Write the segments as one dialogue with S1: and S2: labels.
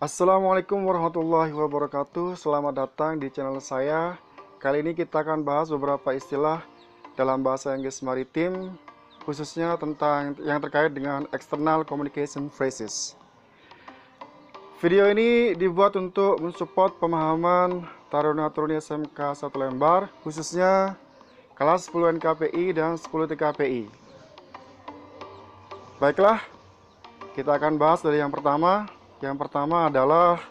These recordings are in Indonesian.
S1: Assalamualaikum warahmatullahi wabarakatuh. Selamat datang di channel saya. Kali ini kita akan bahas beberapa istilah dalam bahasa Inggris maritim, khususnya tentang yang terkait dengan external communication phrases. Video ini dibuat untuk mensupport pemahaman taruna-taruni SMK 1 Lembar, khususnya kelas 10 NKPI dan 10 TKPI. Baiklah, kita akan bahas dari yang pertama. Yang pertama adalah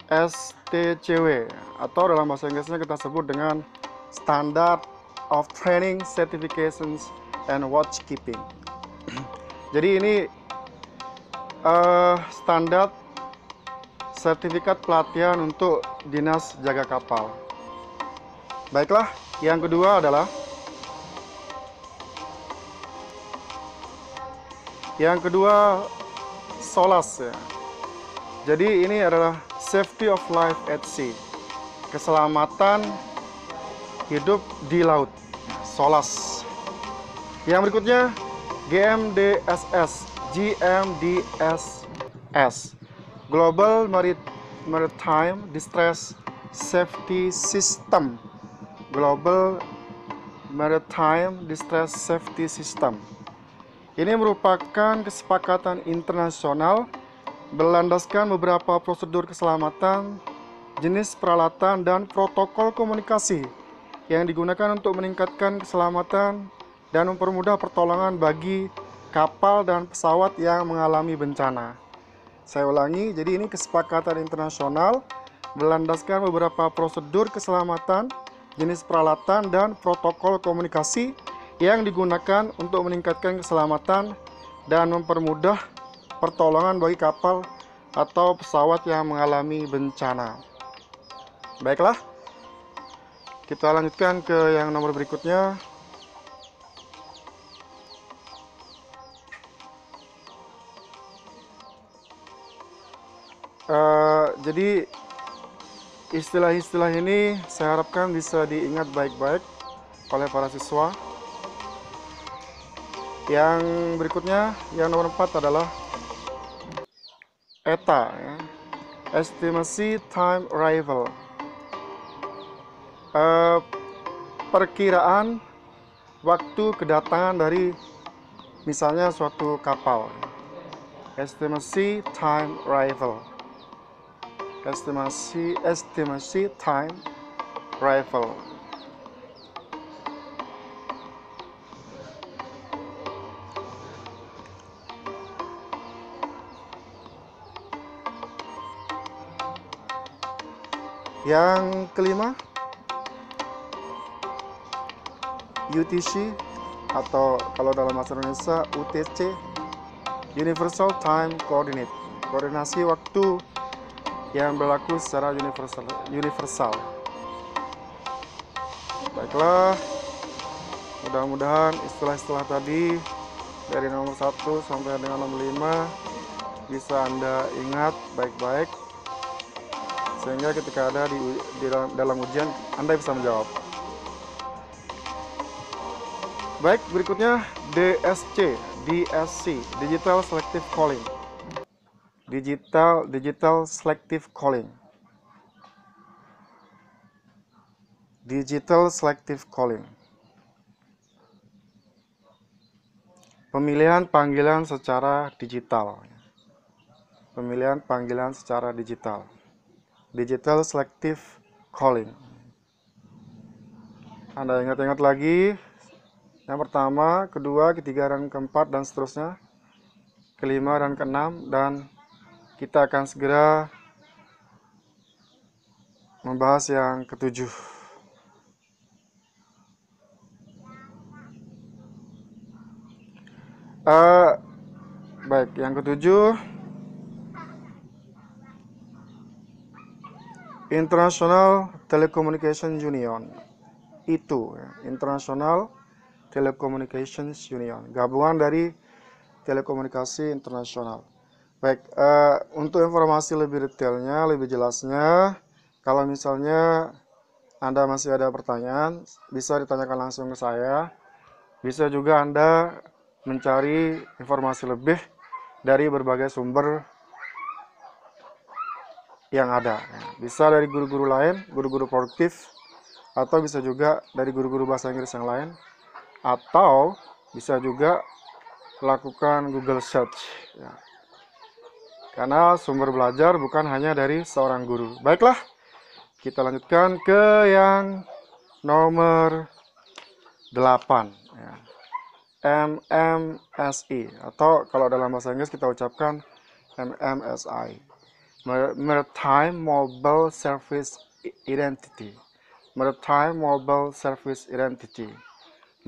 S1: STCW, atau dalam bahasa Inggrisnya kita sebut dengan Standard of Training Certifications and Watchkeeping. Jadi ini standar sertifikat pelatihan untuk dinas jaga kapal. Baiklah, yang kedua adalah SOLAS ya. Jadi ini adalah Safety of Life at Sea, keselamatan hidup di laut, SOLAS. Yang berikutnya GMDSS, Global Maritime Distress Safety System, Global Maritime Distress Safety System. Ini merupakan kesepakatan internasional berlandaskan beberapa prosedur keselamatan, jenis peralatan, dan protokol komunikasi yang digunakan untuk meningkatkan keselamatan dan mempermudah pertolongan bagi kapal dan pesawat yang mengalami bencana. Saya ulangi, jadi ini kesepakatan internasional berlandaskan beberapa prosedur keselamatan, jenis peralatan, dan protokol komunikasi yang digunakan untuk meningkatkan keselamatan dan mempermudah pertolongan bagi kapal atau pesawat yang mengalami bencana. Baiklah, kita lanjutkan ke yang nomor berikutnya. Jadi istilah-istilah ini saya harapkan bisa diingat baik-baik oleh para siswa. Yang berikutnya, yang nomor 4 adalah ETA ya. Estimasi Time Arrival, perkiraan waktu kedatangan dari misalnya suatu kapal. Estimasi Time Arrival, estimasi Time Arrival. Yang kelima, UTC, atau kalau dalam bahasa Indonesia UTC, Universal Time Coordinate, koordinasi waktu yang berlaku secara universal. Baiklah, mudah-mudahan istilah-istilah tadi dari nomor 1 sampai dengan nomor 5 bisa Anda ingat baik-baik, sehingga ketika ada di dalam ujian Anda bisa menjawab. Baik, berikutnya DSC, Digital Selective Calling. Digital Selective Calling. Digital Selective Calling. Pemilihan panggilan secara digital. Pemilihan panggilan secara digital. Digital Selective Calling. Anda ingat-ingat lagi, yang pertama, kedua, ketiga, dan keempat, dan seterusnya, kelima dan keenam, dan kita akan segera membahas yang ketujuh. Baik, yang ketujuh, International Telecommunication Union, itu International Telecommunications Union, gabungan dari telekomunikasi internasional. Baik, untuk informasi lebih detailnya, lebih jelasnya, kalau misalnya Anda masih ada pertanyaan, bisa ditanyakan langsung ke saya. Bisa juga Anda mencari informasi lebih dari berbagai sumber yang ada. Bisa dari guru-guru lain, guru-guru produktif, atau bisa juga dari guru-guru bahasa Inggris yang lain, atau bisa juga lakukan Google Search. Ya. Karena sumber belajar bukan hanya dari seorang guru. Baiklah, kita lanjutkan ke yang nomor 8. Ya. MMSI, atau kalau dalam bahasa Inggris kita ucapkan MMSI. Maritime Mobile Service Identity. Maritime Mobile Service Identity.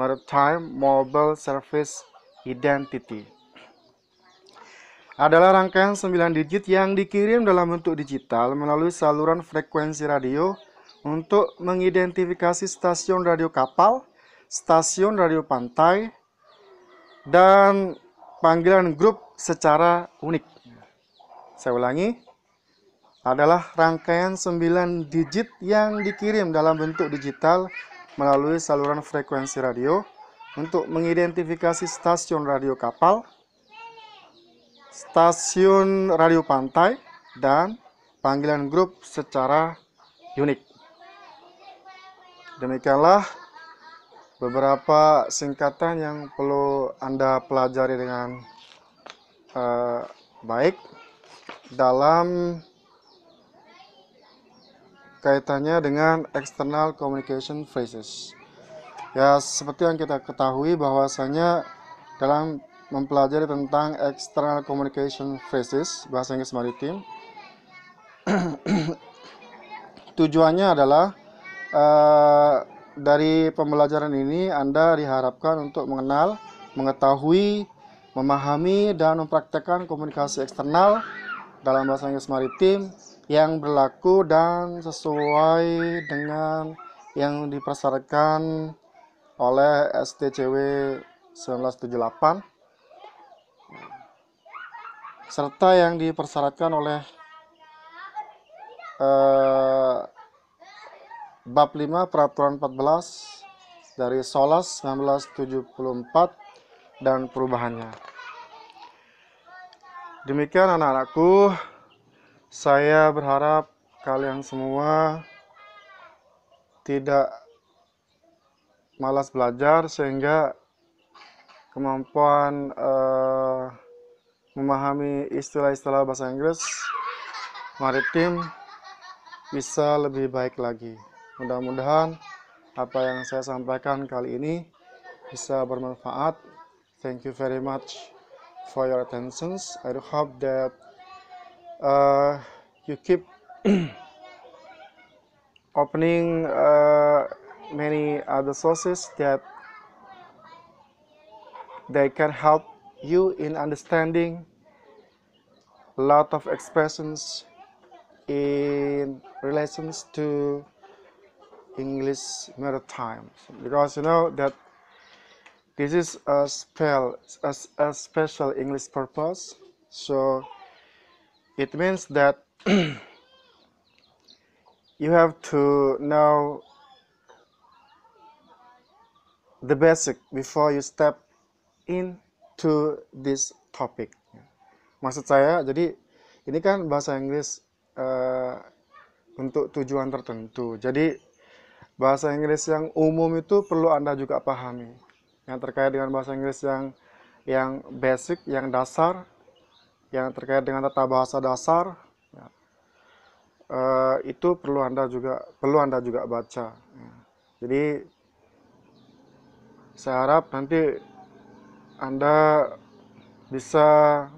S1: Maritime Mobile Service Identity adalah rangkaian 9 digit yang dikirim dalam bentuk digital melalui saluran frekuensi radio untuk mengidentifikasi stasiun radio kapal, stasiun radio pantai, dan panggilan grup secara unik. Saya ulangi, adalah rangkaian 9 digit yang dikirim dalam bentuk digital melalui saluran frekuensi radio untuk mengidentifikasi stasiun radio kapal, stasiun radio pantai, dan panggilan grup secara unik. Demikianlah beberapa singkatan yang perlu Anda pelajari dengan baik dalam kaitannya dengan external communication phrases. Ya, seperti yang kita ketahui bahwasanya dalam mempelajari tentang external communication phrases bahasa Inggris maritim, tujuannya adalah dari pembelajaran ini Anda diharapkan untuk mengenal, mengetahui, memahami, dan mempraktekkan komunikasi eksternal dalam bahasa Inggris maritim yang berlaku dan sesuai dengan yang dipersyaratkan oleh STCW 1978 serta yang dipersyaratkan oleh Bab 5 Peraturan 14 dari SOLAS 1974 dan perubahannya. Demikian anak-anakku, saya berharap kalian semua tidak malas belajar sehingga kemampuan memahami istilah-istilah bahasa Inggris maritim bisa lebih baik lagi. Mudah-mudahan apa yang saya sampaikan kali ini bisa bermanfaat. Thank you very much for your attention. I do hope that you keep opening many other sources that they can help you in understanding a lot of expressions in relations to English maritime, because you know that this is a special English purpose, so it means that you have to know the basic before you step into this topic. Maksud saya, jadi ini kan bahasa Inggris untuk tujuan tertentu. Jadi bahasa Inggris yang umum itu perlu Anda juga pahami. Yang terkait dengan bahasa Inggris yang basic, yang dasar, yang terkait dengan tata bahasa dasar, ya, itu perlu Anda juga baca. Ya. Jadi saya harap nanti Anda bisa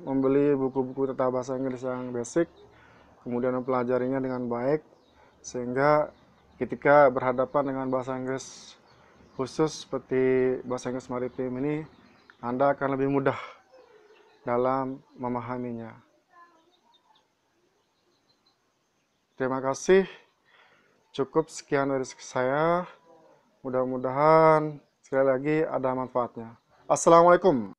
S1: membeli buku-buku tata bahasa Inggris yang basic, kemudian mempelajarinya dengan baik, sehingga ketika berhadapan dengan bahasa Inggris khusus seperti bahasa Inggris maritim ini, Anda akan lebih mudah dalam memahaminya. Terima kasih. Cukup sekian dari saya. Mudah-mudahan sekali lagi ada manfaatnya. Assalamualaikum.